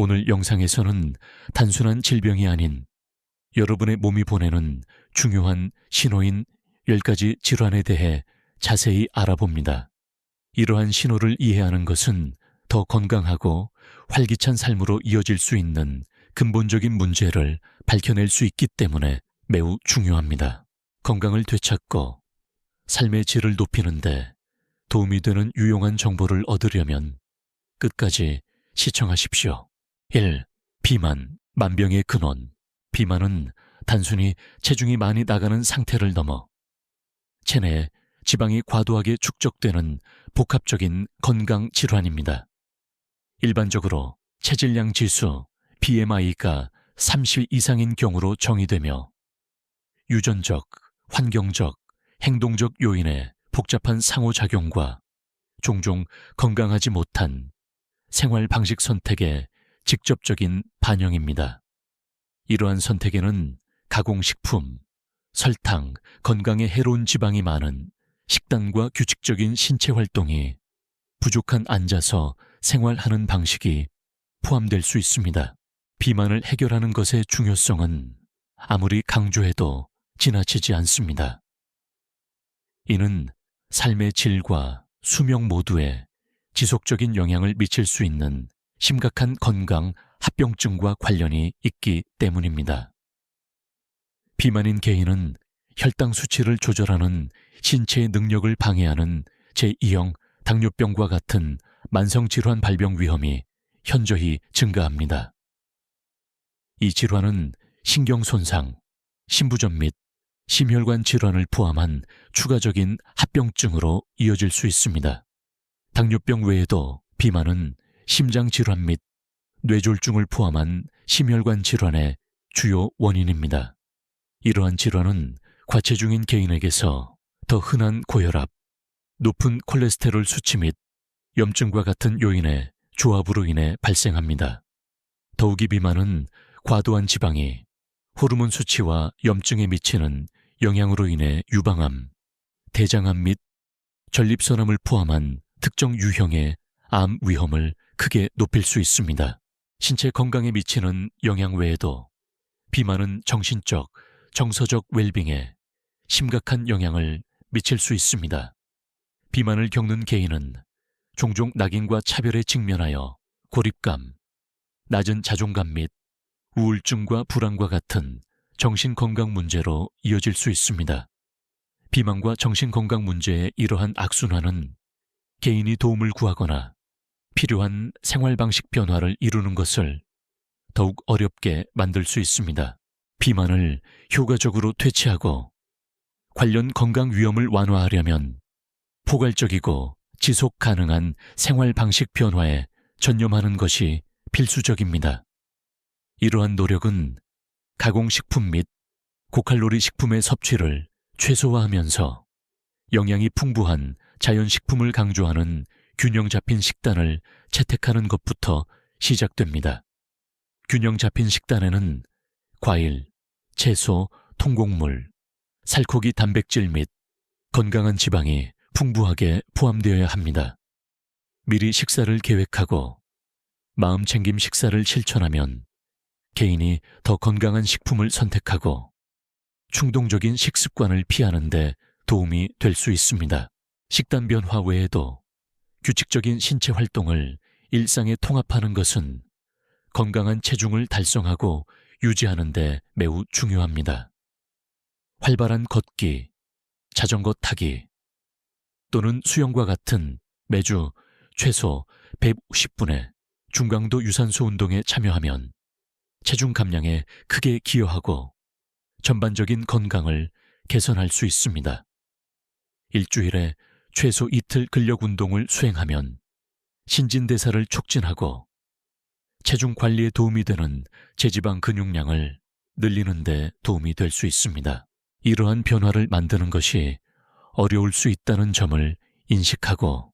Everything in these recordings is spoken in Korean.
오늘 영상에서는 단순한 질병이 아닌 여러분의 몸이 보내는 중요한 신호인 10가지 질환에 대해 자세히 알아봅니다. 이러한 신호를 이해하는 것은 더 건강하고 활기찬 삶으로 이어질 수 있는 근본적인 문제를 밝혀낼 수 있기 때문에 매우 중요합니다. 건강을 되찾고 삶의 질을 높이는데 도움이 되는 유용한 정보를 얻으려면 끝까지 시청하십시오. 1. 비만, 만병의 근원. 비만은 단순히 체중이 많이 나가는 상태를 넘어 체내에 지방이 과도하게 축적되는 복합적인 건강 질환입니다. 일반적으로 체질량 지수 BMI가 30 이상인 경우로 정의되며 유전적, 환경적, 행동적 요인의 복잡한 상호작용과 종종 건강하지 못한 생활 방식 선택의 직접적인 반영입니다. 이러한 선택에는 가공식품, 설탕, 건강에 해로운 지방이 많은 식단과 규칙적인 신체 활동이 부족한 앉아서 생활하는 방식이 포함될 수 있습니다. 비만을 해결하는 것의 중요성은 아무리 강조해도 지나치지 않습니다. 이는 삶의 질과 수명 모두에 지속적인 영향을 미칠 수 있는 심각한 건강 합병증과 관련이 있기 때문입니다. 비만인 개인은 혈당 수치를 조절하는 신체의 능력을 방해하는 제2형 당뇨병과 같은 만성질환 발병 위험이 현저히 증가합니다. 이 질환은 신경손상, 심부전 및 심혈관 질환을 포함한 추가적인 합병증으로 이어질 수 있습니다. 당뇨병 외에도 비만은 심장질환 및 뇌졸중을 포함한 심혈관 질환의 주요 원인입니다. 이러한 질환은 과체중인 개인에게서 더 흔한 고혈압, 높은 콜레스테롤 수치 및 염증과 같은 요인의 조합으로 인해 발생합니다. 더욱이 비만은 과도한 지방이 호르몬 수치와 염증에 미치는 영향으로 인해 유방암, 대장암 및 전립선암을 포함한 특정 유형의 암 위험을 크게 높일 수 있습니다. 신체 건강에 미치는 영향 외에도 비만은 정신적, 정서적 웰빙에 심각한 영향을 미칠 수 있습니다. 비만을 겪는 개인은 종종 낙인과 차별에 직면하여 고립감, 낮은 자존감 및 우울증과 불안과 같은 정신건강 문제로 이어질 수 있습니다. 비만과 정신건강 문제의 이러한 악순환은 개인이 도움을 구하거나 필요한 생활방식 변화를 이루는 것을 더욱 어렵게 만들 수 있습니다. 비만을 효과적으로 퇴치하고 관련 건강 위험을 완화하려면 포괄적이고 지속 가능한 생활방식 변화에 전념하는 것이 필수적입니다. 이러한 노력은 가공식품 및 고칼로리 식품의 섭취를 최소화하면서 영양이 풍부한 자연식품을 강조하는 균형 잡힌 식단을 채택하는 것부터 시작됩니다. 균형 잡힌 식단에는 과일, 채소, 통곡물, 살코기 단백질 및 건강한 지방이 풍부하게 포함되어야 합니다. 미리 식사를 계획하고 마음챙김 식사를 실천하면 개인이 더 건강한 식품을 선택하고 충동적인 식습관을 피하는 데 도움이 될 수 있습니다. 식단 변화 외에도 규칙적인 신체 활동을 일상에 통합하는 것은 건강한 체중을 달성하고 유지하는 데 매우 중요합니다. 활발한 걷기, 자전거 타기 또는 수영과 같은 매주 최소 150분의 중강도 유산소 운동에 참여하면 체중 감량에 크게 기여하고 전반적인 건강을 개선할 수 있습니다. 일주일에 최소 이틀 근력 운동을 수행하면 신진대사를 촉진하고 체중 관리에 도움이 되는 제지방 근육량을 늘리는 데 도움이 될 수 있습니다. 이러한 변화를 만드는 것이 어려울 수 있다는 점을 인식하고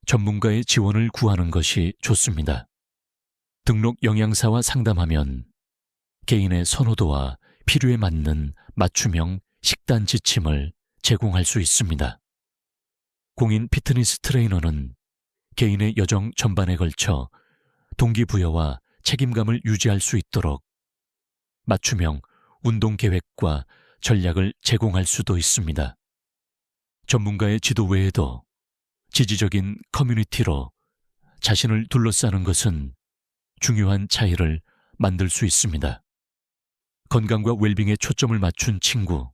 전문가의 지원을 구하는 것이 좋습니다. 등록 영양사와 상담하면 개인의 선호도와 필요에 맞는 맞춤형 식단 지침을 제공할 수 있습니다. 공인 피트니스 트레이너는 개인의 여정 전반에 걸쳐 동기부여와 책임감을 유지할 수 있도록 맞춤형 운동 계획과 전략을 제공할 수도 있습니다. 전문가의 지도 외에도 지지적인 커뮤니티로 자신을 둘러싸는 것은 중요한 차이를 만들 수 있습니다. 건강과 웰빙에 초점을 맞춘 친구,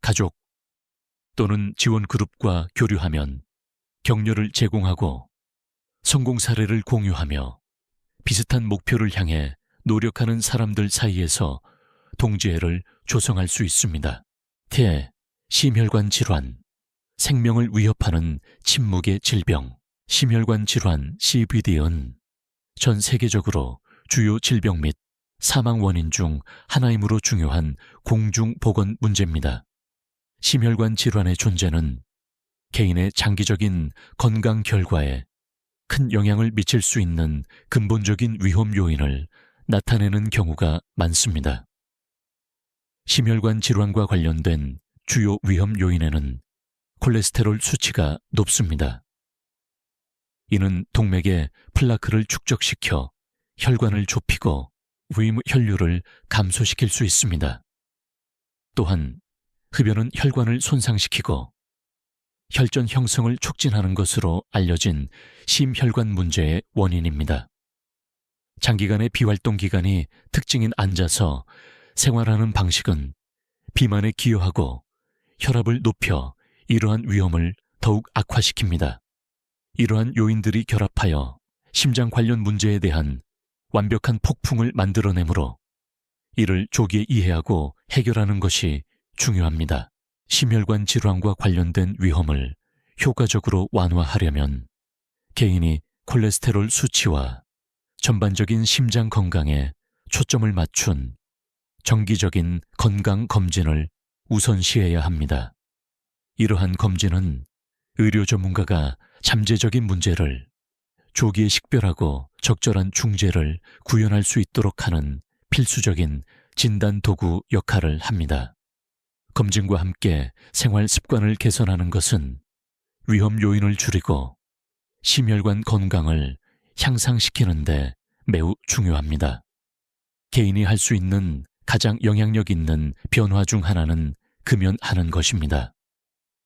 가족 또는 지원 그룹과 교류하면 격려를 제공하고 성공 사례를 공유하며 비슷한 목표를 향해 노력하는 사람들 사이에서 동지애를 조성할 수 있습니다. 심혈관 질환, 생명을 위협하는 침묵의 질병. 심혈관 질환 CVD는 전 세계적으로 주요 질병 및 사망 원인 중 하나이므로 중요한 공중보건 문제입니다. 심혈관 질환의 존재는 개인의 장기적인 건강 결과에 큰 영향을 미칠 수 있는 근본적인 위험 요인을 나타내는 경우가 많습니다. 심혈관 질환과 관련된 주요 위험 요인에는 콜레스테롤 수치가 높습니다. 이는 동맥에 플라크를 축적시켜 혈관을 좁히고 위임 혈류를 감소시킬 수 있습니다. 또한 흡연은 혈관을 손상시키고 혈전 형성을 촉진하는 것으로 알려진 심혈관 문제의 원인입니다. 장기간의 비활동 기간이 특징인 앉아서 생활하는 방식은 비만에 기여하고 혈압을 높여 이러한 위험을 더욱 악화시킵니다. 이러한 요인들이 결합하여 심장 관련 문제에 대한 완벽한 폭풍을 만들어내므로 이를 조기에 이해하고 해결하는 것이 중요합니다. 심혈관 질환과 관련된 위험을 효과적으로 완화하려면 개인이 콜레스테롤 수치와 전반적인 심장 건강에 초점을 맞춘 정기적인 건강 검진을 우선시해야 합니다. 이러한 검진은 의료 전문가가 잠재적인 문제를 조기에 식별하고 적절한 중재를 구현할 수 있도록 하는 필수적인 진단 도구 역할을 합니다. 검진과 함께 생활 습관을 개선하는 것은 위험 요인을 줄이고 심혈관 건강을 향상시키는 데 매우 중요합니다. 개인이 할 수 있는 가장 영향력 있는 변화 중 하나는 금연하는 것입니다.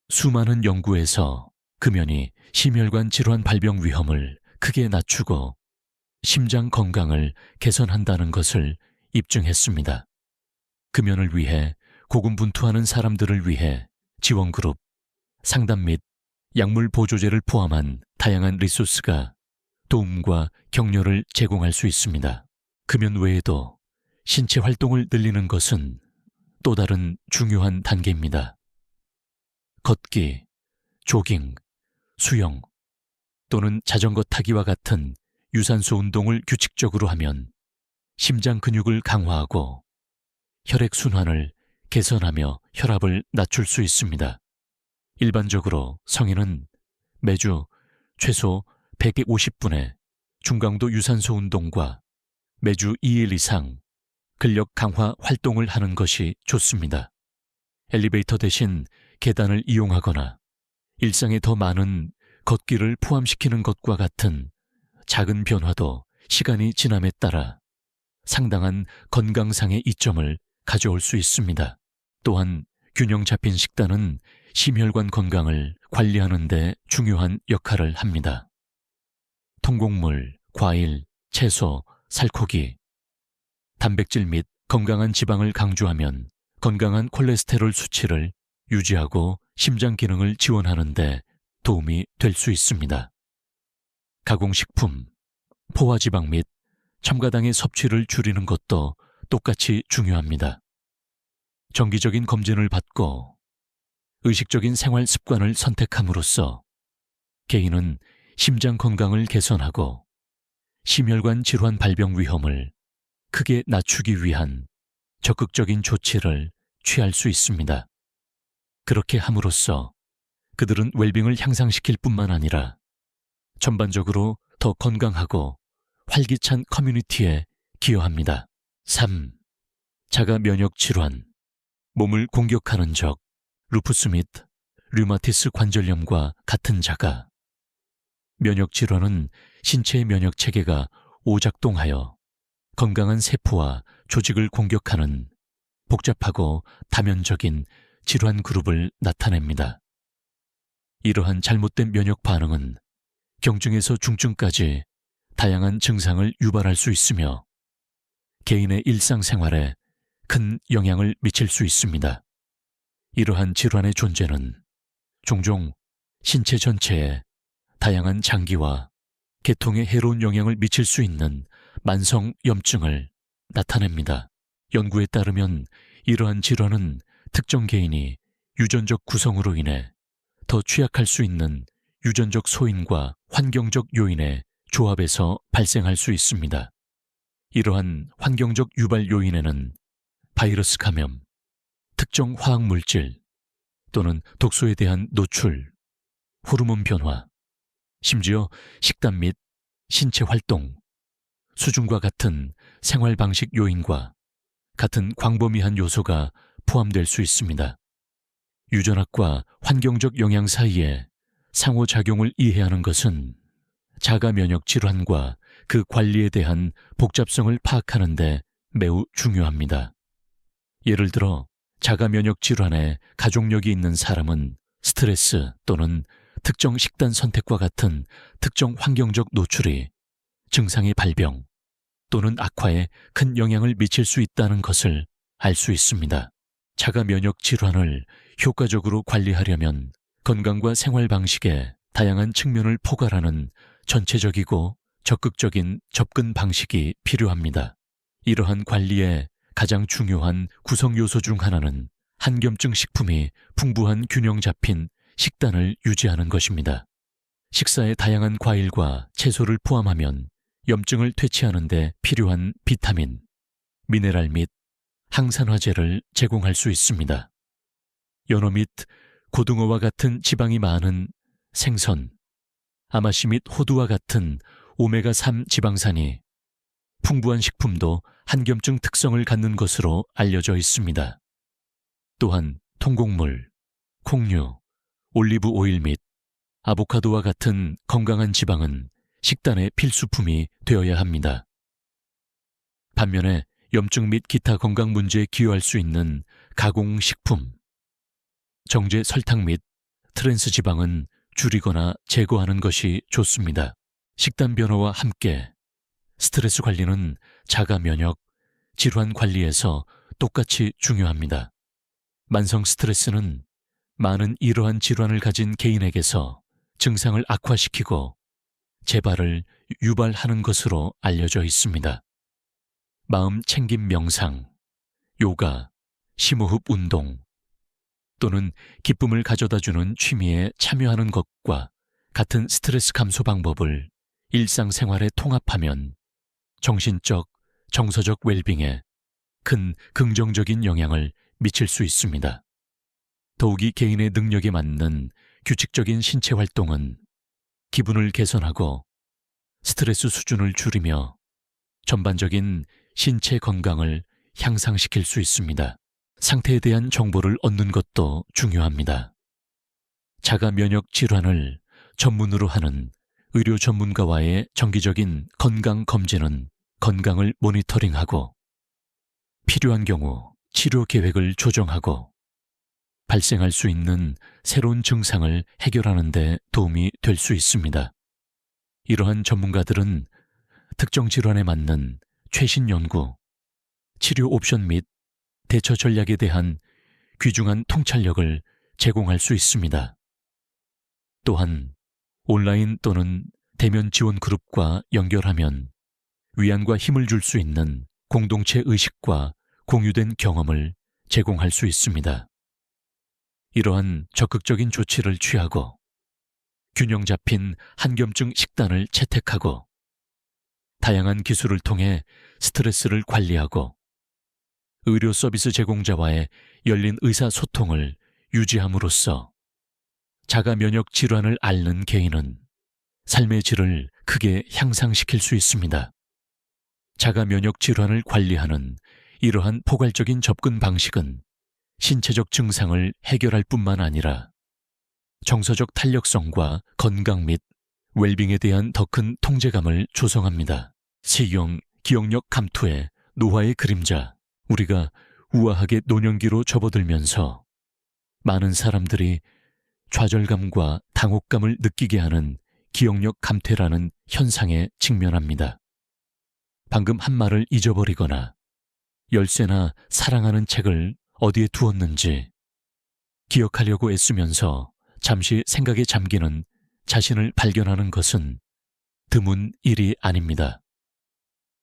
수많은 연구에서 금연이 심혈관 질환 발병 위험을 크게 낮추고 심장 건강을 개선한다는 것을 입증했습니다. 금연을 위해 고군분투하는 사람들을 위해 지원그룹, 상담 및 약물 보조제를 포함한 다양한 리소스가 도움과 격려를 제공할 수 있습니다. 금연 외에도 신체 활동을 늘리는 것은 또 다른 중요한 단계입니다. 걷기, 조깅, 수영 또는 자전거 타기와 같은 유산소 운동을 규칙적으로 하면 심장 근육을 강화하고 혈액순환을 개선하며 혈압을 낮출 수 있습니다. 일반적으로 성인은 매주 최소 150분의 중강도 유산소 운동과 매주 2일 이상 근력 강화 활동을 하는 것이 좋습니다. 엘리베이터 대신 계단을 이용하거나 일상에 더 많은 걷기를 포함시키는 것과 같은 작은 변화도 시간이 지남에 따라 상당한 건강상의 이점을 가져올 수 있습니다. 또한 균형 잡힌 식단은 심혈관 건강을 관리하는 데 중요한 역할을 합니다. 통곡물, 과일, 채소, 살코기, 단백질 및 건강한 지방을 강조하면 건강한 콜레스테롤 수치를 유지하고 심장 기능을 지원하는 데 도움이 될 수 있습니다. 가공식품, 포화지방 및 첨가당의 섭취를 줄이는 것도 똑같이 중요합니다. 정기적인 검진을 받고 의식적인 생활 습관을 선택함으로써 개인은 심장 건강을 개선하고 심혈관 질환 발병 위험을 크게 낮추기 위한 적극적인 조치를 취할 수 있습니다. 그렇게 함으로써 그들은 웰빙을 향상시킬 뿐만 아니라 전반적으로 더 건강하고 활기찬 커뮤니티에 기여합니다. 3. 자가 면역 질환, 몸을 공격하는 적, 루푸스 및 류마티스 관절염과 같은 자가. 면역 질환은 신체의 면역 체계가 오작동하여 건강한 세포와 조직을 공격하는 복잡하고 다면적인 질환 그룹을 나타냅니다. 이러한 잘못된 면역 반응은 경증에서 중증까지 다양한 증상을 유발할 수 있으며 개인의 일상생활에 큰 영향을 미칠 수 있습니다. 이러한 질환의 존재는 종종 신체 전체에 다양한 장기와 계통에 해로운 영향을 미칠 수 있는 만성 염증을 나타냅니다. 연구에 따르면 이러한 질환은 특정 개인이 유전적 구성으로 인해 더 취약할 수 있는 유전적 소인과 환경적 요인의 조합에서 발생할 수 있습니다. 이러한 환경적 유발 요인에는 바이러스 감염, 특정 화학 물질 또는 독소에 대한 노출, 호르몬 변화, 심지어 식단 및 신체 활동, 수준과 같은 생활 방식 요인과 같은 광범위한 요소가 포함될 수 있습니다. 유전학과 환경적 영향 사이에 상호작용을 이해하는 것은 자가 면역 질환과 그 관리에 대한 복잡성을 파악하는 데 매우 중요합니다. 예를 들어 자가 면역 질환에 가족력이 있는 사람은 스트레스 또는 특정 식단 선택과 같은 특정 환경적 노출이 증상의 발병 또는 악화에 큰 영향을 미칠 수 있다는 것을 알 수 있습니다. 자가 면역 질환을 효과적으로 관리하려면 건강과 생활 방식의 다양한 측면을 포괄하는 전체적이고 적극적인 접근 방식이 필요합니다. 이러한 관리의 가장 중요한 구성 요소 중 하나는 한겸증 식품이 풍부한 균형 잡힌 식단을 유지하는 것입니다. 식사에 다양한 과일과 채소를 포함하면 염증을 퇴치하는 데 필요한 비타민, 미네랄 및 항산화제를 제공할 수 있습니다. 연어 및 고등어와 같은 지방이 많은 생선, 아마씨 및 호두와 같은 오메가3 지방산이 풍부한 식품도 한겸증 특성을 갖는 것으로 알려져 있습니다. 또한 통곡물, 콩류, 올리브 오일 및 아보카도와 같은 건강한 지방은 식단의 필수품이 되어야 합니다. 반면에 염증 및 기타 건강 문제에 기여할 수 있는 가공식품, 정제 설탕 및 트랜스 지방은 줄이거나 제거하는 것이 좋습니다. 식단 변화와 함께 스트레스 관리는 자가 면역, 질환 관리에서 똑같이 중요합니다. 만성 스트레스는 많은 이러한 질환을 가진 개인에게서 증상을 악화시키고 재발을 유발하는 것으로 알려져 있습니다. 마음 챙김 명상, 요가, 심호흡 운동 또는 기쁨을 가져다주는 취미에 참여하는 것과 같은 스트레스 감소 방법을 일상생활에 통합하면 정신적, 정서적 웰빙에 큰 긍정적인 영향을 미칠 수 있습니다. 더욱이 개인의 능력에 맞는 규칙적인 신체 활동은 기분을 개선하고 스트레스 수준을 줄이며 전반적인 신체 건강을 향상시킬 수 있습니다. 상태에 대한 정보를 얻는 것도 중요합니다. 자가 면역 질환을 전문으로 하는 의료 전문가와의 정기적인 건강 검진은 건강을 모니터링하고 필요한 경우 치료 계획을 조정하고 발생할 수 있는 새로운 증상을 해결하는 데 도움이 될 수 있습니다. 이러한 전문가들은 특정 질환에 맞는 최신 연구, 치료 옵션 및 대처 전략에 대한 귀중한 통찰력을 제공할 수 있습니다. 또한 온라인 또는 대면 지원 그룹과 연결하면 위안과 힘을 줄 수 있는 공동체 의식과 공유된 경험을 제공할 수 있습니다. 이러한 적극적인 조치를 취하고 균형 잡힌 한겸증 식단을 채택하고 다양한 기술을 통해 스트레스를 관리하고 의료 서비스 제공자와의 열린 의사소통을 유지함으로써 자가 면역 질환을 앓는 개인은 삶의 질을 크게 향상시킬 수 있습니다. 자가 면역 질환을 관리하는 이러한 포괄적인 접근 방식은 신체적 증상을 해결할 뿐만 아니라 정서적 탄력성과 건강 및 웰빙에 대한 더 큰 통제감을 조성합니다. 세경 기억력 감퇴의 노화의 그림자. 우리가 우아하게 노년기로 접어들면서 많은 사람들이 좌절감과 당혹감을 느끼게 하는 기억력 감퇴라는 현상에 직면합니다. 방금 한 말을 잊어버리거나 열쇠나 사랑하는 책을 어디에 두었는지 기억하려고 애쓰면서 잠시 생각에 잠기는 자신을 발견하는 것은 드문 일이 아닙니다.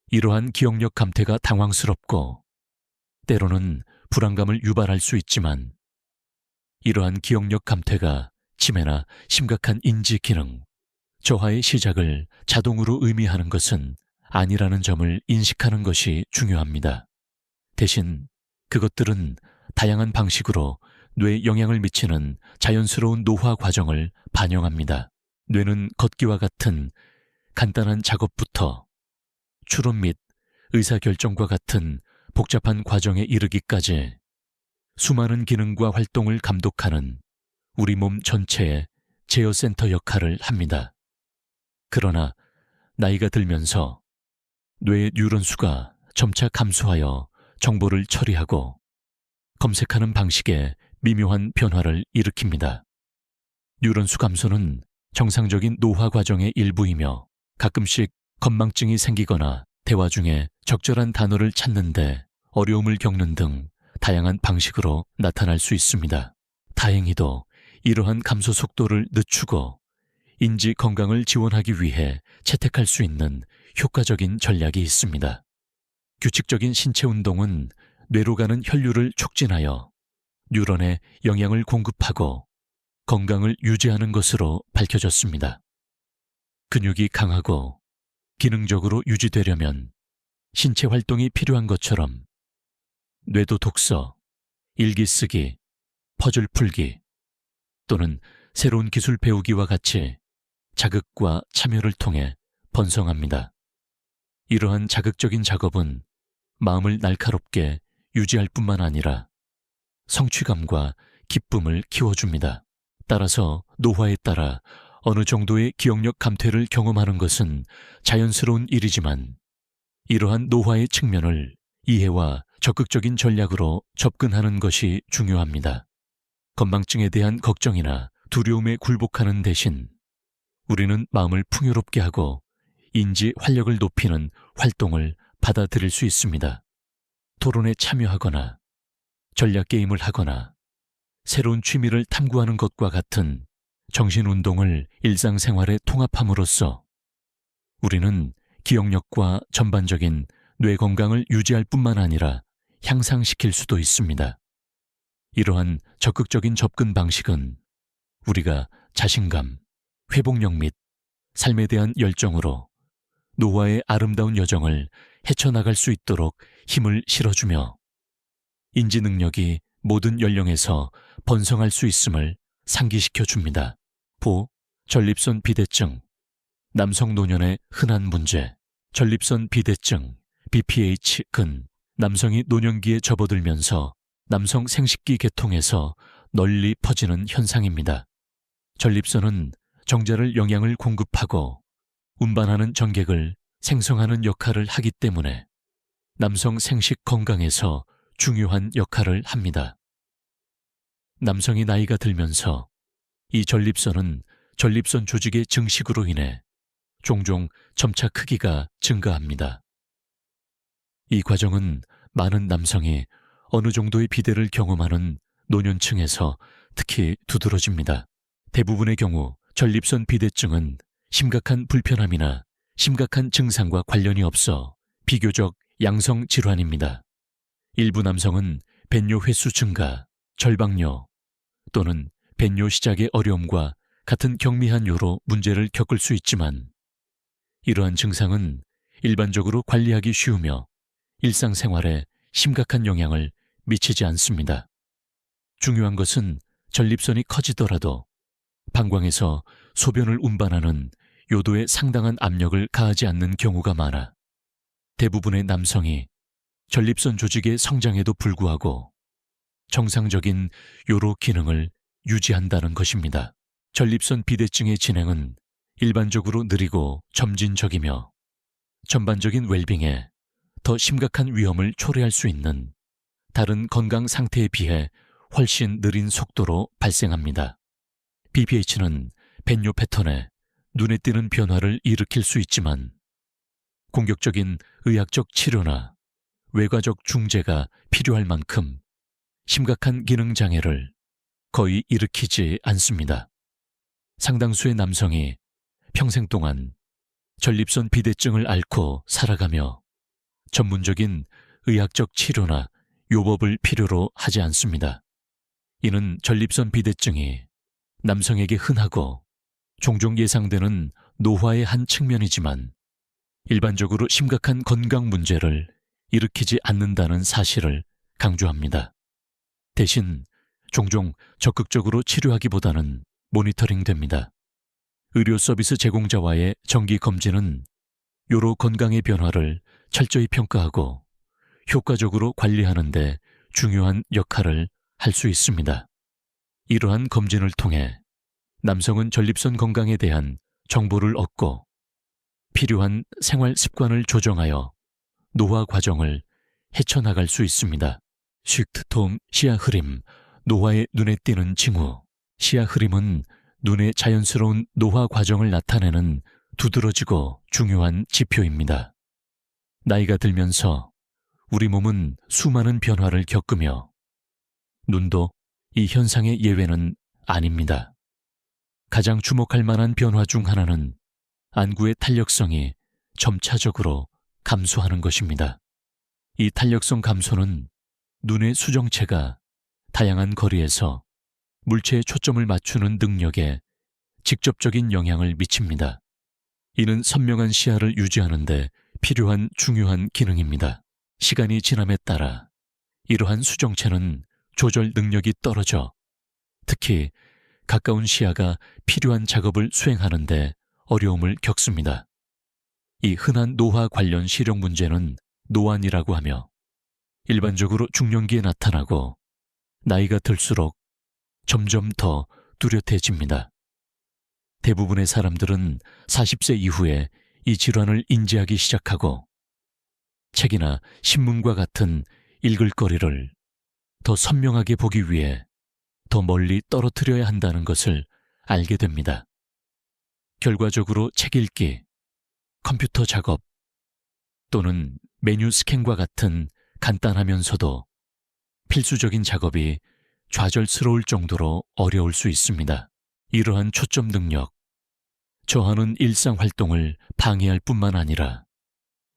이러한 기억력 감퇴가 당황스럽고 때로는 불안감을 유발할 수 있지만 이러한 기억력 감퇴가 치매나 심각한 인지 기능, 저하의 시작을 자동으로 의미하는 것은 아니라는 점을 인식하는 것이 중요합니다. 대신 그것들은 다양한 방식으로 뇌에 영향을 미치는 자연스러운 노화 과정을 반영합니다. 뇌는 걷기와 같은 간단한 작업부터 추론 및 의사결정과 같은 복잡한 과정에 이르기까지 수많은 기능과 활동을 감독하는 우리 몸 전체의 제어센터 역할을 합니다. 그러나 나이가 들면서 뇌의 뉴런 수가 점차 감소하여 정보를 처리하고 검색하는 방식에 미묘한 변화를 일으킵니다. 뉴런 수 감소는 정상적인 노화 과정의 일부이며 가끔씩 건망증이 생기거나 대화 중에 적절한 단어를 찾는데 어려움을 겪는 등 다양한 방식으로 나타날 수 있습니다. 다행히도 이러한 감소 속도를 늦추고 인지 건강을 지원하기 위해 채택할 수 있는 효과적인 전략이 있습니다. 규칙적인 신체 운동은 뇌로 가는 혈류를 촉진하여 뉴런에 영양을 공급하고 건강을 유지하는 것으로 밝혀졌습니다. 근육이 강하고 기능적으로 유지되려면 신체 활동이 필요한 것처럼 뇌도 독서, 일기 쓰기, 퍼즐 풀기 또는 새로운 기술 배우기와 같이 자극과 참여를 통해 번성합니다. 이러한 자극적인 작업은 마음을 날카롭게 유지할 뿐만 아니라 성취감과 기쁨을 키워줍니다. 따라서 노화에 따라 어느 정도의 기억력 감퇴를 경험하는 것은 자연스러운 일이지만 이러한 노화의 측면을 이해와 적극적인 전략으로 접근하는 것이 중요합니다. 건망증에 대한 걱정이나 두려움에 굴복하는 대신 우리는 마음을 풍요롭게 하고 인지 활력을 높이는 활동을 받아들일 수 있습니다. 토론에 참여하거나 전략 게임을 하거나 새로운 취미를 탐구하는 것과 같은 정신운동을 일상생활에 통합함으로써 우리는 기억력과 전반적인 뇌 건강을 유지할 뿐만 아니라 향상시킬 수도 있습니다. 이러한 적극적인 접근 방식은 우리가 자신감, 회복력 및 삶에 대한 열정으로 노화의 아름다운 여정을 헤쳐나갈 수 있도록 힘을 실어주며 인지 능력이 모든 연령에서 번성할 수 있음을 상기시켜 줍니다. 전립선 비대증, 남성 노년의 흔한 문제. 전립선 비대증, BPH-근, 남성이 노년기에 접어들면서 남성 생식기 계통에서 널리 퍼지는 현상입니다. 전립선은 정자를 영양을 공급하고 운반하는 전객을 생성하는 역할을 하기 때문에 남성 생식 건강에서 중요한 역할을 합니다. 남성이 나이가 들면서 이 전립선은 전립선 조직의 증식으로 인해 종종 점차 크기가 증가합니다. 이 과정은 많은 남성이 어느 정도의 비대를 경험하는 노년층에서 특히 두드러집니다. 대부분의 경우 전립선 비대증은 심각한 불편함이나 심각한 증상과 관련이 없어 비교적 양성 질환입니다. 일부 남성은 뱃뇨 횟수 증가, 절박뇨 또는 뱃뇨 시작의 어려움과 같은 경미한 요로 문제를 겪을 수 있지만 이러한 증상은 일반적으로 관리하기 쉬우며 일상생활에 심각한 영향을 미치지 않습니다. 중요한 것은 전립선이 커지더라도 방광에서 소변을 운반하는 요도에 상당한 압력을 가하지 않는 경우가 많아 대부분의 남성이 전립선 조직의 성장에도 불구하고 정상적인 요로 기능을 유지한다는 것입니다. 전립선 비대증의 진행은 일반적으로 느리고 점진적이며 전반적인 웰빙에 더 심각한 위험을 초래할 수 있는 다른 건강 상태에 비해 훨씬 느린 속도로 발생합니다. BPH는 벤뇨 패턴에 눈에 띄는 변화를 일으킬 수 있지만 공격적인 의학적 치료나 외과적 중재가 필요할 만큼 심각한 기능 장애를 거의 일으키지 않습니다. 상당수의 남성이 평생 동안 전립선 비대증을 앓고 살아가며 전문적인 의학적 치료나 요법을 필요로 하지 않습니다. 이는 전립선 비대증이 남성에게 흔하고 종종 예상되는 노화의 한 측면이지만 일반적으로 심각한 건강 문제를 일으키지 않는다는 사실을 강조합니다. 대신 종종 적극적으로 치료하기보다는 모니터링됩니다. 의료 서비스 제공자와의 정기 검진은 요로 건강의 변화를 철저히 평가하고 효과적으로 관리하는 데 중요한 역할을 할 수 있습니다. 이러한 검진을 통해 남성은 전립선 건강에 대한 정보를 얻고 필요한 생활 습관을 조정하여 노화 과정을 헤쳐나갈 수 있습니다. 슈크트톰 시야 흐림, 노화의 눈에 띄는 징후. 시야 흐림은 눈의 자연스러운 노화 과정을 나타내는 두드러지고 중요한 지표입니다. 나이가 들면서 우리 몸은 수많은 변화를 겪으며 눈도 이 현상의 예외는 아닙니다. 가장 주목할 만한 변화 중 하나는 안구의 탄력성이 점차적으로 감소하는 것입니다. 이 탄력성 감소는 눈의 수정체가 다양한 거리에서 물체에 초점을 맞추는 능력에 직접적인 영향을 미칩니다. 이는 선명한 시야를 유지하는 데 필요한 중요한 기능입니다. 시간이 지남에 따라 이러한 수정체는 조절 능력이 떨어져 특히 가까운 시야가 필요한 작업을 수행하는 데 어려움을 겪습니다. 이 흔한 노화 관련 시력 문제는 노안이라고 하며 일반적으로 중년기에 나타나고 나이가 들수록 점점 더 뚜렷해집니다. 대부분의 사람들은 40세 이후에 이 질환을 인지하기 시작하고 책이나 신문과 같은 읽을 거리를 더 선명하게 보기 위해 더 멀리 떨어뜨려야 한다는 것을 알게 됩니다. 결과적으로 책 읽기, 컴퓨터 작업 또는 메뉴 스캔과 같은 간단하면서도 필수적인 작업이 좌절스러울 정도로 어려울 수 있습니다. 이러한 초점 능력, 저하는 일상 활동을 방해할 뿐만 아니라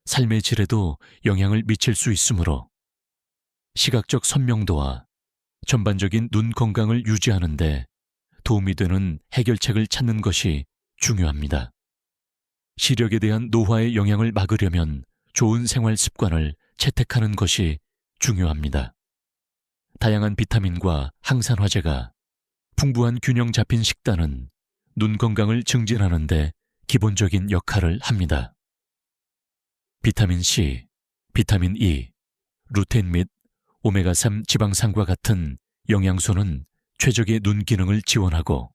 삶의 질에도 영향을 미칠 수 있으므로 시각적 선명도와 전반적인 눈 건강을 유지하는 데 도움이 되는 해결책을 찾는 것이 중요합니다. 시력에 대한 노화의 영향을 막으려면 좋은 생활 습관을 채택하는 것이 중요합니다. 다양한 비타민과 항산화제가 풍부한 균형 잡힌 식단은 눈 건강을 증진하는 데 기본적인 역할을 합니다. 비타민 C, 비타민 E, 루테인 및 오메가3 지방산과 같은 영양소는 최적의 눈 기능을 지원하고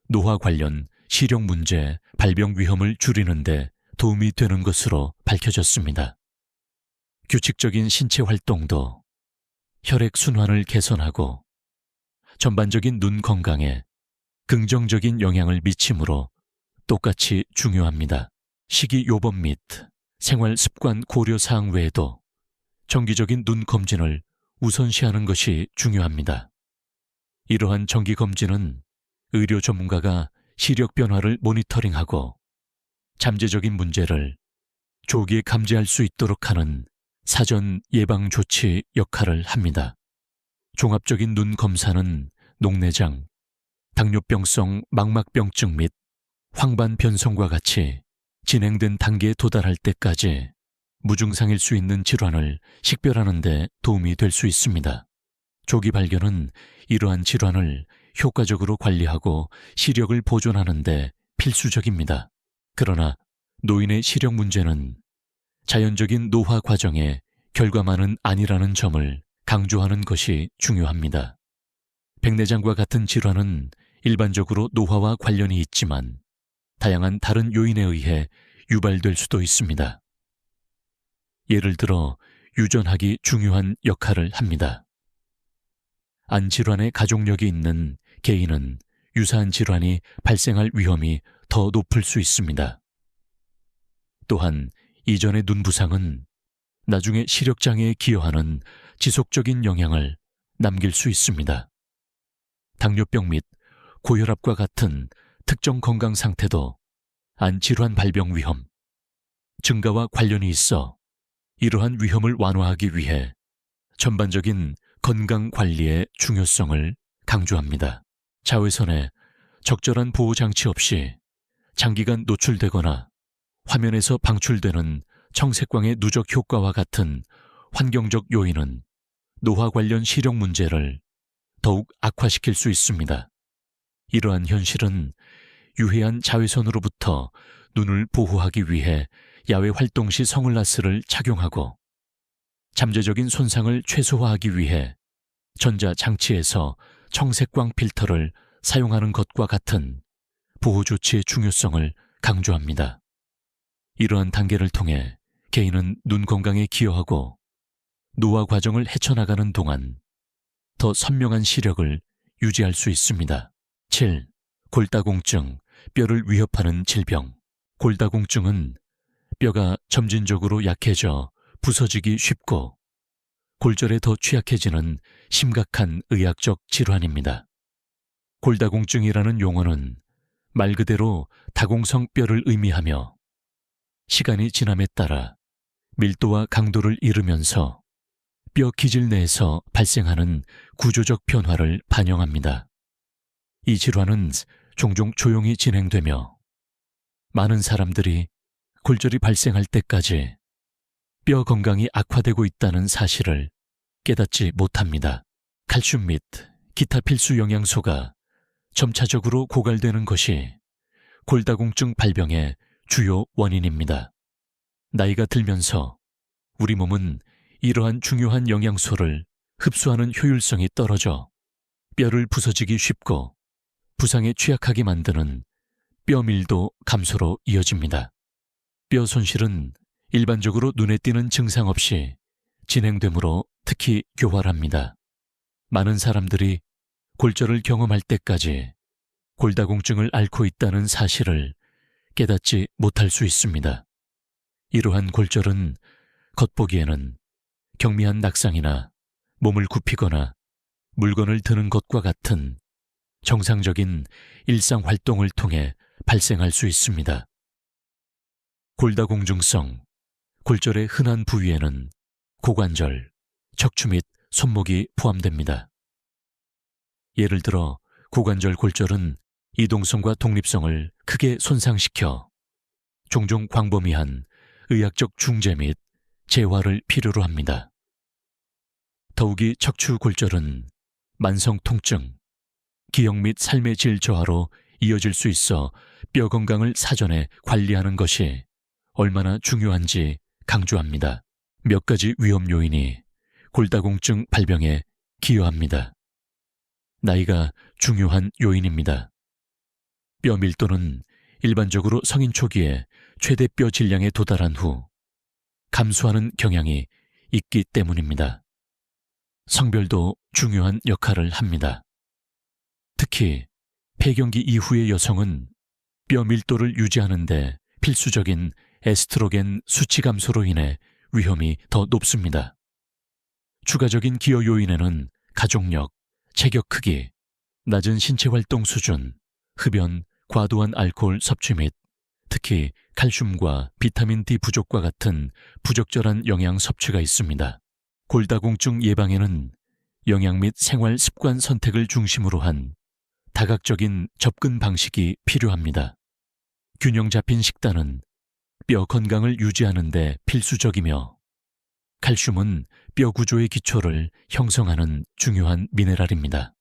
노화 관련 시력 문제, 발병 위험을 줄이는 데 도움이 되는 것으로 밝혀졌습니다. 규칙적인 신체 활동도 혈액 순환을 개선하고 전반적인 눈 건강에 긍정적인 영향을 미치므로 똑같이 중요합니다. 식이요법 및 생활 습관 고려 사항 외에도 정기적인 눈 검진을 우선시하는 것이 중요합니다. 이러한 정기 검진은 의료 전문가가 시력 변화를 모니터링하고 잠재적인 문제를 조기에 감지할 수 있도록 하는 사전 예방 조치 역할을 합니다. 종합적인 눈 검사는 녹내장, 당뇨병성 망막병증 및 황반 변성과 같이 진행된 단계에 도달할 때까지 무증상일 수 있는 질환을 식별하는 데 도움이 될 수 있습니다. 조기 발견은 이러한 질환을 효과적으로 관리하고 시력을 보존하는 데 필수적입니다. 그러나 노인의 시력 문제는 자연적인 노화 과정의 결과만은 아니라는 점을 강조하는 것이 중요합니다. 백내장과 같은 질환은 일반적으로 노화와 관련이 있지만 다양한 다른 요인에 의해 유발될 수도 있습니다. 예를 들어 유전학이 중요한 역할을 합니다. 안질환의 가족력이 있는 개인은 유사한 질환이 발생할 위험이 더 높을 수 있습니다. 또한 이전의 눈 부상은 나중에 시력장애에 기여하는 지속적인 영향을 남길 수 있습니다. 당뇨병 및 고혈압과 같은 특정 건강 상태도 안질환 발병 위험 증가와 관련이 있어 이러한 위험을 완화하기 위해 전반적인 건강 관리의 중요성을 강조합니다. 자외선에 적절한 보호 장치 없이 장기간 노출되거나 화면에서 방출되는 청색광의 누적 효과와 같은 환경적 요인은 노화 관련 시력 문제를 더욱 악화시킬 수 있습니다. 이러한 현실은 유해한 자외선으로부터 눈을 보호하기 위해 야외 활동 시 선글라스를 착용하고 잠재적인 손상을 최소화하기 위해 전자장치에서 청색광 필터를 사용하는 것과 같은 보호 조치의 중요성을 강조합니다. 이러한 단계를 통해 개인은 눈 건강에 기여하고 노화 과정을 헤쳐나가는 동안 더 선명한 시력을 유지할 수 있습니다. 7. 골다공증, 뼈를 위협하는 질병. 골다공증은 뼈가 점진적으로 약해져 부서지기 쉽고 골절에 더 취약해지는 심각한 의학적 질환입니다. 골다공증이라는 용어는 말 그대로 다공성 뼈를 의미하며 시간이 지남에 따라 밀도와 강도를 잃으면서 뼈 기질 내에서 발생하는 구조적 변화를 반영합니다. 이 질환은 종종 조용히 진행되며 많은 사람들이 골절이 발생할 때까지 뼈 건강이 악화되고 있다는 사실을 깨닫지 못합니다. 칼슘 및 기타 필수 영양소가 점차적으로 고갈되는 것이 골다공증 발병의 주요 원인입니다. 나이가 들면서 우리 몸은 이러한 중요한 영양소를 흡수하는 효율성이 떨어져 뼈를 부서지기 쉽고 부상에 취약하게 만드는 뼈 밀도 감소로 이어집니다. 뼈 손실은 일반적으로 눈에 띄는 증상 없이 진행되므로 특히 교활합니다. 많은 사람들이 골절을 경험할 때까지 골다공증을 앓고 있다는 사실을 깨닫지 못할 수 있습니다. 이러한 골절은 겉보기에는 경미한 낙상이나 몸을 굽히거나 물건을 드는 것과 같은 정상적인 일상 활동을 통해 발생할 수 있습니다. 골다공증성, 골절의 흔한 부위에는 고관절, 척추 및 손목이 포함됩니다. 예를 들어 고관절 골절은 이동성과 독립성을 크게 손상시켜 종종 광범위한 의학적 중재 및 재활을 필요로 합니다. 더욱이 척추 골절은 만성 통증, 기억 및 삶의 질 저하로 이어질 수 있어 뼈 건강을 사전에 관리하는 것이 얼마나 중요한지 강조합니다. 몇 가지 위험 요인이 골다공증 발병에 기여합니다. 나이가 중요한 요인입니다. 뼈 밀도는 일반적으로 성인 초기에 최대 뼈 질량에 도달한 후 감소하는 경향이 있기 때문입니다. 성별도 중요한 역할을 합니다. 특히 폐경기 이후의 여성은 뼈 밀도를 유지하는 데 필수적인 에스트로겐 수치 감소로 인해 위험이 더 높습니다. 추가적인 기여 요인에는 가족력, 체격 크기, 낮은 신체 활동 수준, 흡연, 과도한 알코올 섭취 및 특히 칼슘과 비타민 D 부족과 같은 부적절한 영양 섭취가 있습니다. 골다공증 예방에는 영양 및 생활 습관 선택을 중심으로 한 다각적인 접근 방식이 필요합니다. 균형 잡힌 식단은 뼈 건강을 유지하는 데 필수적이며 칼슘은 뼈 구조의 기초를 형성하는 중요한 미네랄입니다.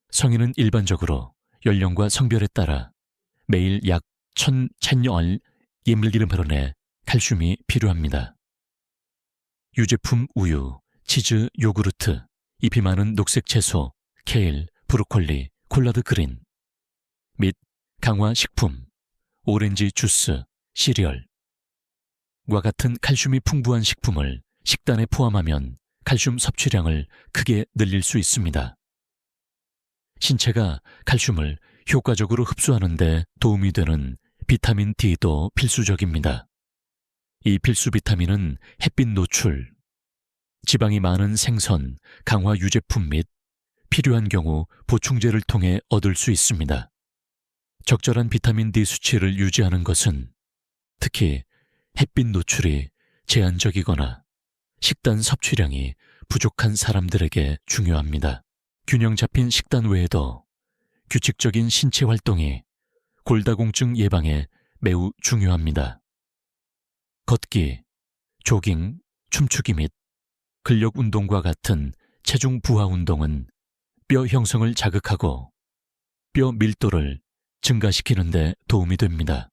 성인은 일반적으로 연령과 성별에 따라 매일 약 1000mg의 칼슘이 필요합니다. 유제품 우유, 치즈, 요구르트, 잎이 많은 녹색 채소, 케일, 브로콜리, 콜라드 그린 및 강화 식품, 오렌지 주스, 시리얼, 과 같은 칼슘이 풍부한 식품을 식단에 포함하면 칼슘 섭취량을 크게 늘릴 수 있습니다. 신체가 칼슘을 효과적으로 흡수하는 데 도움이 되는 비타민 D도 필수적입니다. 이 필수 비타민은 햇빛 노출, 지방이 많은 생선, 강화 유제품 및 필요한 경우 보충제를 통해 얻을 수 있습니다. 적절한 비타민 D 수치를 유지하는 것은 특히 햇빛 노출이 제한적이거나 식단 섭취량이 부족한 사람들에게 중요합니다. 균형 잡힌 식단 외에도 규칙적인 신체 활동이 골다공증 예방에 매우 중요합니다. 걷기, 조깅, 춤추기 및 근력 운동과 같은 체중 부하 운동은 뼈 형성을 자극하고 뼈 밀도를 증가시키는 데 도움이 됩니다.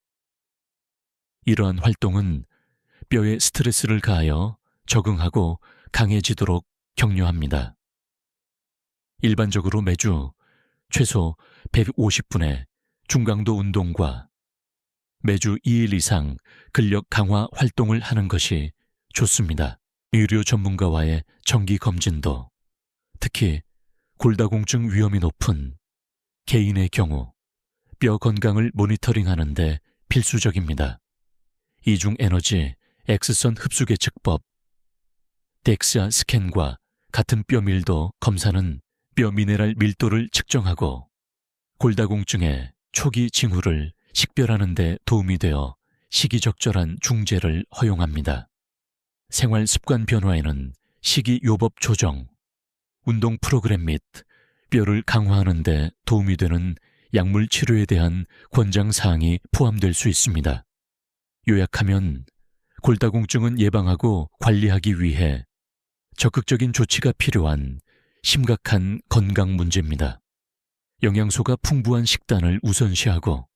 이러한 활동은 뼈에 스트레스를 가하여 적응하고 강해지도록 격려합니다. 일반적으로 매주 최소 150분의 중강도 운동과 매주 2일 이상 근력 강화 활동을 하는 것이 좋습니다. 의료 전문가와의 정기 검진도 특히 골다공증 위험이 높은 개인의 경우 뼈 건강을 모니터링하는 데 필수적입니다. 이중 에너지 X선 흡수 계측법, 덱사 스캔과 같은 뼈 밀도 검사는 뼈 미네랄 밀도를 측정하고 골다공증의 초기 징후를 식별하는 데 도움이 되어 시기적절한 중재를 허용합니다. 생활 습관 변화에는 식이요법 조정, 운동 프로그램 및 뼈를 강화하는 데 도움이 되는 약물 치료에 대한 권장 사항이 포함될 수 있습니다. 요약하면 골다공증은 예방하고 관리하기 위해 적극적인 조치가 필요한 심각한 건강 문제입니다. 영양소가 풍부한 식단을 우선시하고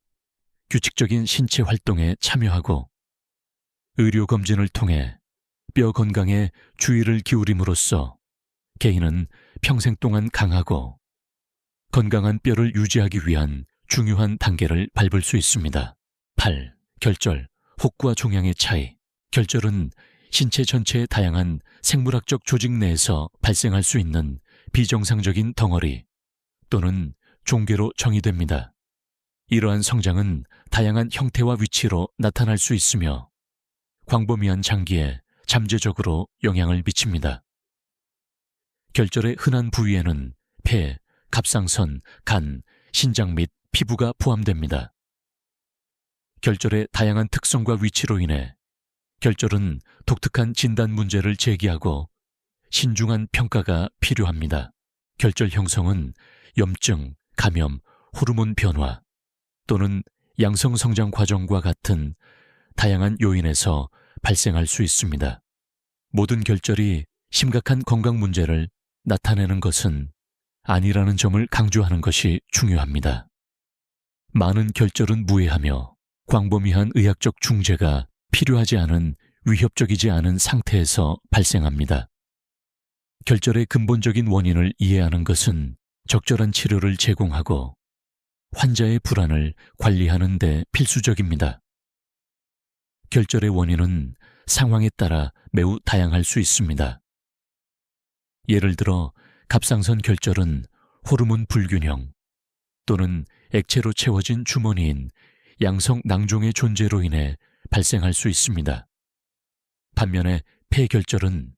규칙적인 신체 활동에 참여하고 의료검진을 통해 뼈 건강에 주의를 기울임으로써 개인은 평생 동안 강하고 건강한 뼈를 유지하기 위한 중요한 단계를 밟을 수 있습니다. 8. 결절, 혹과 종양의 차이. 결절은 신체 전체의 다양한 생물학적 조직 내에서 발생할 수 있는 비정상적인 덩어리 또는 종괴로 정의됩니다. 이러한 성장은 다양한 형태와 위치로 나타날 수 있으며 광범위한 장기에 잠재적으로 영향을 미칩니다. 결절의 흔한 부위에는 폐, 갑상선, 간, 신장 및 피부가 포함됩니다. 결절의 다양한 특성과 위치로 인해 결절은 독특한 진단 문제를 제기하고 신중한 평가가 필요합니다. 결절 형성은 염증, 감염, 호르몬 변화 또는 양성 성장 과정과 같은 다양한 요인에서 발생할 수 있습니다. 모든 결절이 심각한 건강 문제를 나타내는 것은 아니라는 점을 강조하는 것이 중요합니다. 많은 결절은 무해하며 광범위한 의학적 중재가 필요하지 않은 위협적이지 않은 상태에서 발생합니다. 결절의 근본적인 원인을 이해하는 것은 적절한 치료를 제공하고 환자의 불안을 관리하는 데 필수적입니다. 결절의 원인은 상황에 따라 매우 다양할 수 있습니다. 예를 들어 갑상선 결절은 호르몬 불균형 또는 액체로 채워진 주머니인 양성 낭종의 존재로 인해 발생할 수 있습니다. 반면에 폐결절은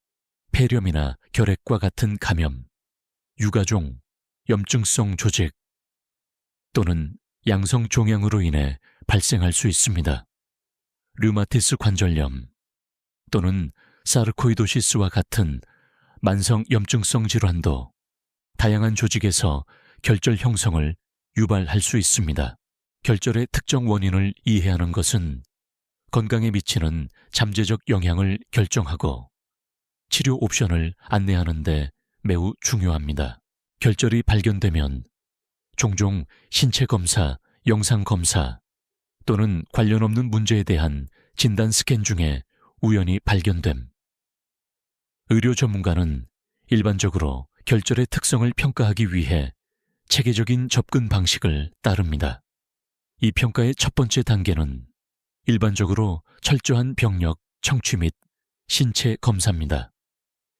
폐렴이나 결핵과 같은 감염, 유가종, 염증성 조직 또는 양성 종양으로 인해 발생할 수 있습니다. 류마티스 관절염 또는 사르코이도시스와 같은 만성 염증성 질환도 다양한 조직에서 결절 형성을 유발할 수 있습니다. 결절의 특정 원인을 이해하는 것은 건강에 미치는 잠재적 영향을 결정하고 치료 옵션을 안내하는 데 매우 중요합니다. 결절이 발견되면 종종 신체 검사, 영상 검사 또는 관련 없는 문제에 대한 진단 스캔 중에 우연히 발견됨. 의료 전문가는 일반적으로 결절의 특성을 평가하기 위해 체계적인 접근 방식을 따릅니다. 이 평가의 첫 번째 단계는 일반적으로 철저한 병력, 청취 및 신체 검사입니다.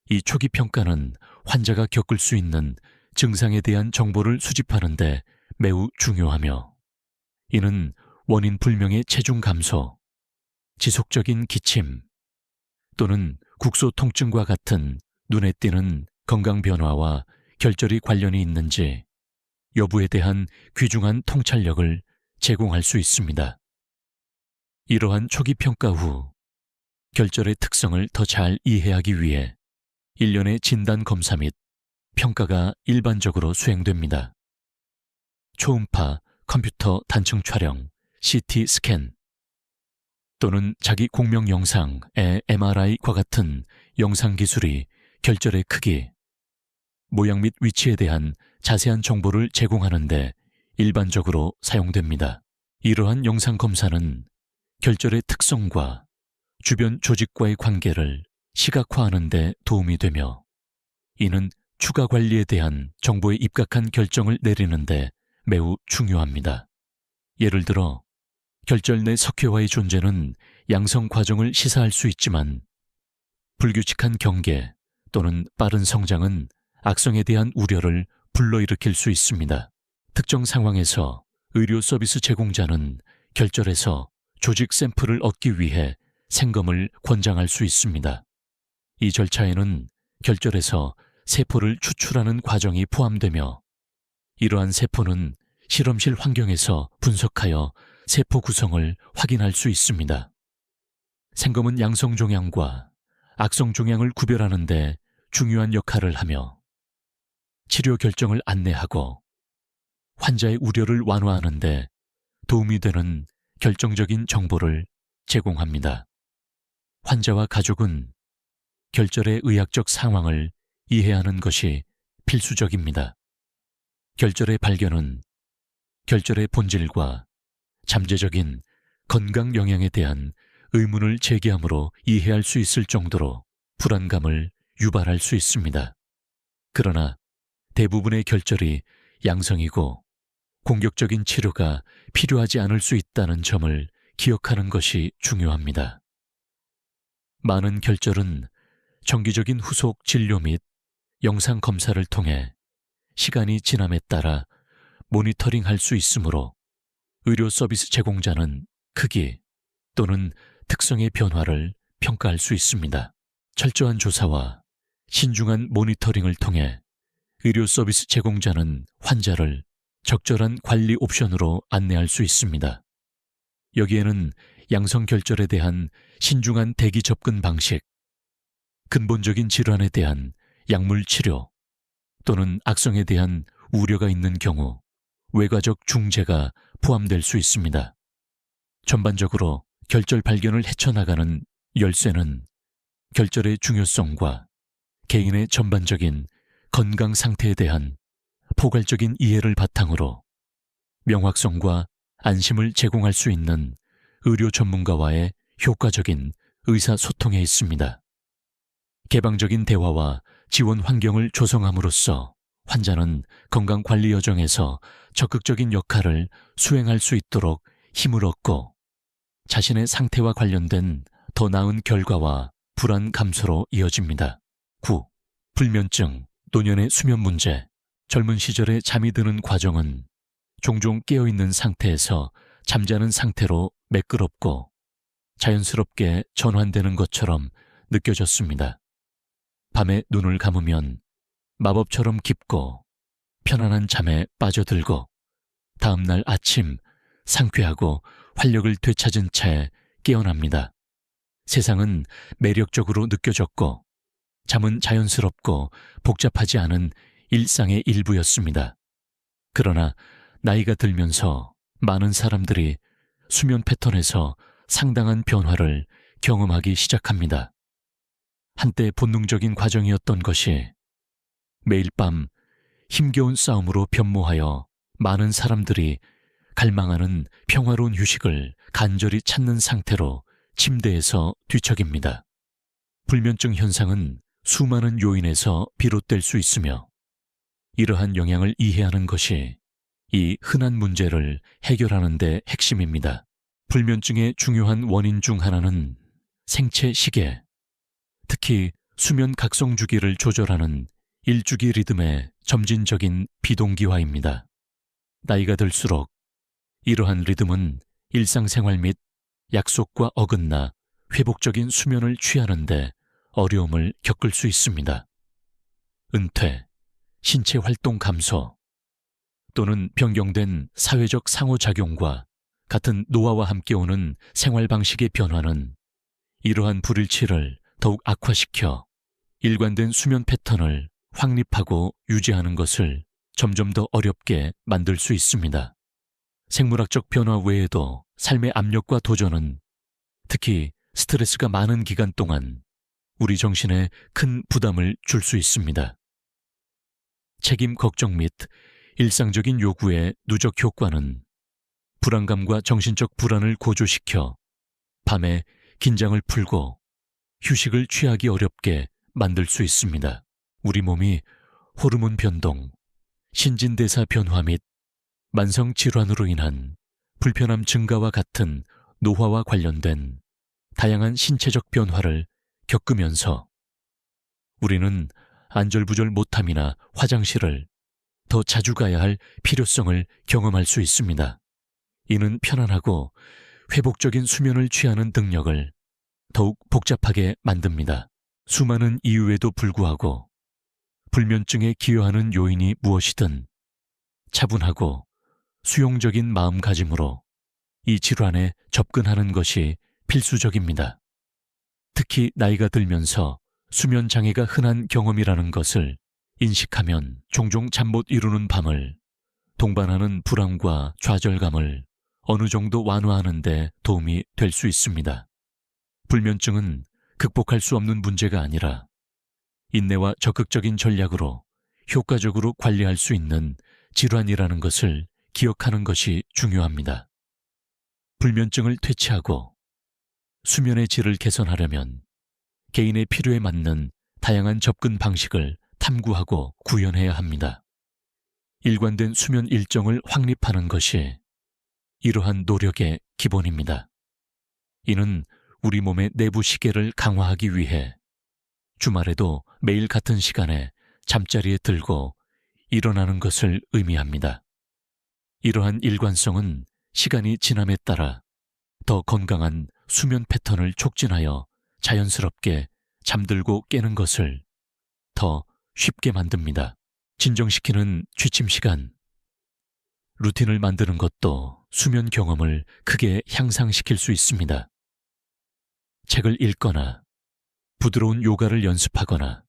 이 초기 평가는 환자가 겪을 수 있는 증상에 대한 정보를 수집하는 데 매우 중요하며, 이는 원인 불명의 체중 감소, 지속적인 기침 또는 국소 통증과 같은 눈에 띄는 건강 변화와 결절이 관련이 있는지 여부에 대한 귀중한 통찰력을 제공할 수 있습니다. 이러한 초기 평가 후 결절의 특성을 더 잘 이해하기 위해 일련의 진단 검사 및 평가가 일반적으로 수행됩니다. 초음파 컴퓨터 단층 촬영, CT 스캔 또는 자기 공명 영상의 MRI과 같은 영상 기술이 결절의 크기, 모양 및 위치에 대한 자세한 정보를 제공하는 데 일반적으로 사용됩니다. 이러한 영상 검사는 결절의 특성과 주변 조직과의 관계를 시각화하는 데 도움이 되며, 이는 추가 관리에 대한 정보에 입각한 결정을 내리는 데 매우 중요합니다. 예를 들어 결절 내 석회화의 존재는 양성 과정을 시사할 수 있지만, 불규칙한 경계 또는 빠른 성장은 악성에 대한 우려를 불러일으킬 수 있습니다. 특정 상황에서 의료 서비스 제공자는 결절에서 조직 샘플을 얻기 위해 생검을 권장할 수 있습니다. 이 절차에는 결절에서 세포를 추출하는 과정이 포함되며, 이러한 세포는 실험실 환경에서 분석하여 세포 구성을 확인할 수 있습니다. 생검은 양성 종양과 악성 종양을 구별하는 데 중요한 역할을 하며, 치료 결정을 안내하고 환자의 우려를 완화하는 데 도움이 되는 결정적인 정보를 제공합니다. 환자와 가족은 결절의 의학적 상황을 이해하는 것이 필수적입니다. 결절의 발견은 결절의 본질과 잠재적인 건강 영향에 대한 의문을 제기함으로 이해할 수 있을 정도로 불안감을 유발할 수 있습니다. 그러나 대부분의 결절이 양성이고 공격적인 치료가 필요하지 않을 수 있다는 점을 기억하는 것이 중요합니다. 많은 결절은 정기적인 후속 진료 및 영상 검사를 통해 시간이 지남에 따라 모니터링할 수 있으므로, 의료 서비스 제공자는 크기 또는 특성의 변화를 평가할 수 있습니다. 철저한 조사와 신중한 모니터링을 통해 의료 서비스 제공자는 환자를 적절한 관리 옵션으로 안내할 수 있습니다. 여기에는 양성 결절에 대한 신중한 대기 접근 방식, 근본적인 질환에 대한 약물 치료 또는 악성에 대한 우려가 있는 경우 외과적 중재가 포함될 수 있습니다. 전반적으로 결절 발견을 헤쳐나가는 열쇠는 결절의 중요성과 개인의 전반적인 건강 상태에 대한 포괄적인 이해를 바탕으로 명확성과 안심을 제공할 수 있는 의료 전문가와의 효과적인 의사소통에 있습니다. 개방적인 대화와 지원 환경을 조성함으로써 환자는 건강관리 여정에서 적극적인 역할을 수행할 수 있도록 힘을 얻고, 자신의 상태와 관련된 더 나은 결과와 불안 감소로 이어집니다. 9. 불면증, 노년의 수면 문제. 젊은 시절에 잠이 드는 과정은 종종 깨어있는 상태에서 잠자는 상태로 매끄럽고 자연스럽게 전환되는 것처럼 느껴졌습니다. 밤에 눈을 감으면 마법처럼 깊고 편안한 잠에 빠져들고, 다음날 아침 상쾌하고 활력을 되찾은 채 깨어납니다. 세상은 매력적으로 느껴졌고, 잠은 자연스럽고 복잡하지 않은 일상의 일부였습니다. 그러나 나이가 들면서 많은 사람들이 수면 패턴에서 상당한 변화를 경험하기 시작합니다. 한때 본능적인 과정이었던 것이 매일 밤 힘겨운 싸움으로 변모하여 많은 사람들이 갈망하는 평화로운 휴식을 간절히 찾는 상태로 침대에서 뒤척입니다. 불면증 현상은 수많은 요인에서 비롯될 수 있으며, 이러한 영향을 이해하는 것이 이 흔한 문제를 해결하는 데 핵심입니다. 불면증의 중요한 원인 중 하나는 생체 시계, 특히 수면 각성 주기를 조절하는 일주기 리듬의 점진적인 비동기화입니다. 나이가 들수록 이러한 리듬은 일상생활 및 약속과 어긋나 회복적인 수면을 취하는데 어려움을 겪을 수 있습니다. 은퇴, 신체 활동 감소 또는 변경된 사회적 상호작용과 같은 노화와 함께 오는 생활 방식의 변화는 이러한 불일치를 더욱 악화시켜 일관된 수면 패턴을 확립하고 유지하는 것을 점점 더 어렵게 만들 수 있습니다. 생물학적 변화 외에도 삶의 압력과 도전은 특히 스트레스가 많은 기간 동안 우리 정신에 큰 부담을 줄 수 있습니다. 책임 걱정 및 일상적인 요구의 누적 효과는 불안감과 정신적 불안을 고조시켜 밤에 긴장을 풀고 휴식을 취하기 어렵게 만들 수 있습니다. 우리 몸이 호르몬 변동, 신진대사 변화 및 만성 질환으로 인한 불편함 증가와 같은 노화와 관련된 다양한 신체적 변화를 겪으면서 우리는 안절부절 못함이나 화장실을 더 자주 가야 할 필요성을 경험할 수 있습니다. 이는 편안하고 회복적인 수면을 취하는 능력을 더욱 복잡하게 만듭니다. 수많은 이유에도 불구하고 불면증에 기여하는 요인이 무엇이든 차분하고 수용적인 마음가짐으로 이 질환에 접근하는 것이 필수적입니다. 특히 나이가 들면서 수면 장애가 흔한 경험이라는 것을 인식하면 종종 잠 못 이루는 밤을 동반하는 불안과 좌절감을 어느 정도 완화하는 데 도움이 될 수 있습니다. 불면증은 극복할 수 없는 문제가 아니라 인내와 적극적인 전략으로 효과적으로 관리할 수 있는 질환이라는 것을 기억하는 것이 중요합니다. 불면증을 퇴치하고 수면의 질을 개선하려면 개인의 필요에 맞는 다양한 접근 방식을 탐구하고 구현해야 합니다. 일관된 수면 일정을 확립하는 것이 이러한 노력의 기본입니다. 이는 우리 몸의 내부 시계를 강화하기 위해 주말에도 매일 같은 시간에 잠자리에 들고 일어나는 것을 의미합니다. 이러한 일관성은 시간이 지남에 따라 더 건강한 수면 패턴을 촉진하여 자연스럽게 잠들고 깨는 것을 더 쉽게 만듭니다. 진정시키는 취침 시간, 루틴을 만드는 것도 수면 경험을 크게 향상시킬 수 있습니다. 책을 읽거나 부드러운 요가를 연습하거나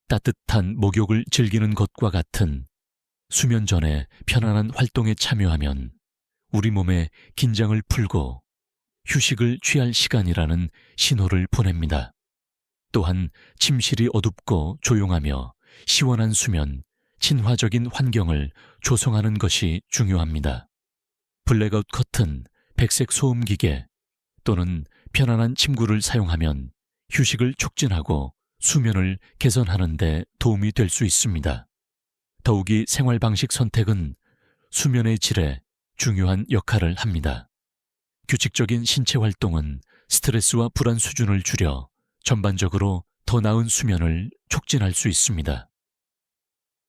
따뜻한 목욕을 즐기는 것과 같은 수면 전에 편안한 활동에 참여하면 우리 몸의 긴장을 풀고 휴식을 취할 시간이라는 신호를 보냅니다. 또한 침실이 어둡고 조용하며 시원한 수면, 친화적인 환경을 조성하는 것이 중요합니다. 블랙아웃 커튼, 백색 소음 기계 또는 편안한 침구를 사용하면 휴식을 촉진하고 수면을 개선하는 데 도움이 될 수 있습니다. 더욱이 생활 방식 선택은 수면의 질에 중요한 역할을 합니다. 규칙적인 신체 활동은 스트레스와 불안 수준을 줄여 전반적으로 더 나은 수면을 촉진할 수 있습니다.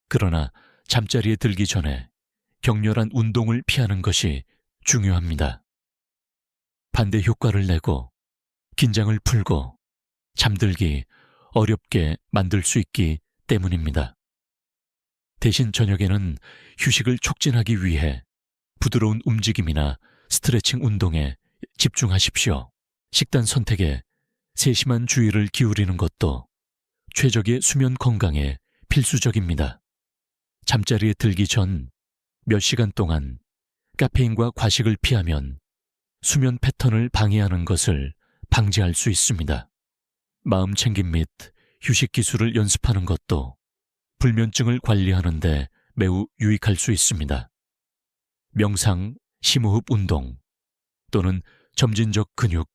그러나 잠자리에 들기 전에 격렬한 운동을 피하는 것이 중요합니다. 반대 효과를 내고 긴장을 풀고 잠들기 어렵게 만들 수 있기 때문입니다. 대신 저녁에는 휴식을 촉진하기 위해 부드러운 움직임이나 스트레칭 운동에 집중하십시오. 식단 선택에 세심한 주의를 기울이는 것도 최적의 수면 건강에 필수적입니다. 잠자리에 들기 전 몇 시간 동안 카페인과 과식을 피하면 수면 패턴을 방해하는 것을 방지할 수 있습니다. 마음 챙김 및 휴식 기술을 연습하는 것도 불면증을 관리하는 데 매우 유익할 수 있습니다. 명상, 심호흡 운동 또는 점진적 근육,